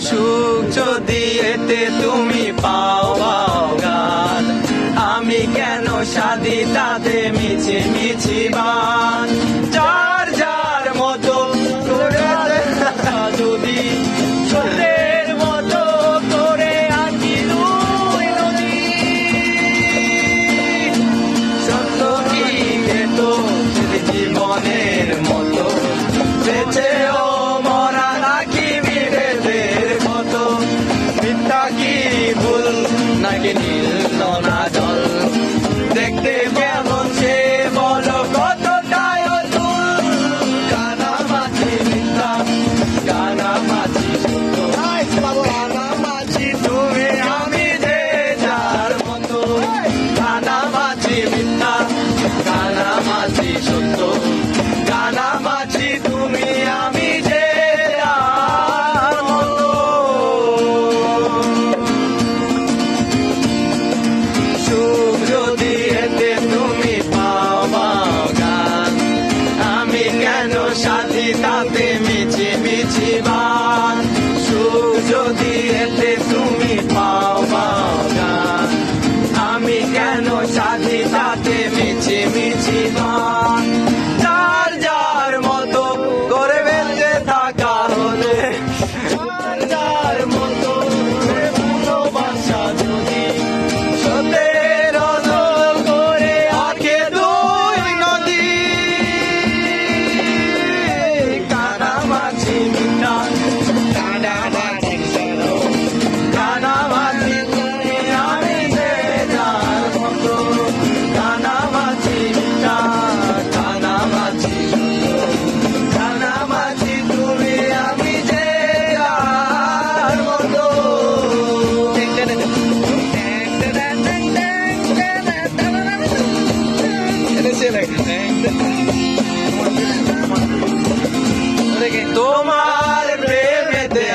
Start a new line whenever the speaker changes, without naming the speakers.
সুখ যদি এতে তুমি পাও গান, আমি কেন সাদি তাতে মিছি মিছি বান। যার যার মতো করে যদি স্রোতের মতো করে আঁকি দুই নদী, সত্য কি এত জীবনের মতো বেঁচেও মরা নাকি বিভেদের কত, মিথ্যা কি ভুল নাকি নীল নোনা জল, দেখতে কেমন সে বলো কতটাই অতুল। কানামাছি মিথ্যা, কানামাছি সত্য, কানামাছি তুমি আমি যে যার মতো। কানামাছি মিথ্যা, কানামাছি সত্য, কানামাছি তুমি আমি যে যার মতো। সুখ যদি এতে তুমি পাও গান, আমি কেন সাথী তাতে মিছি মিছি বান। সুখ যদি এতে তুমি পাও গান, আমি কেন সাথী তাতে মিছি মিছি বান। যার যার মতো করে বেঁচে থাকা হলে, যার যার মতো করে ভালোবাসা যদি স্রোতের দল করে আঁকে দুই নদী। কানামাছি মিথ্যা, কানামাছি সত্য, কানামাছি তুমি আমি যে যার মতো। কানামাছি মিথ্যা, কানামাছি সত্য, কানামাছি তুমি আমি যে যার মতো। তোমার প্রেমেতে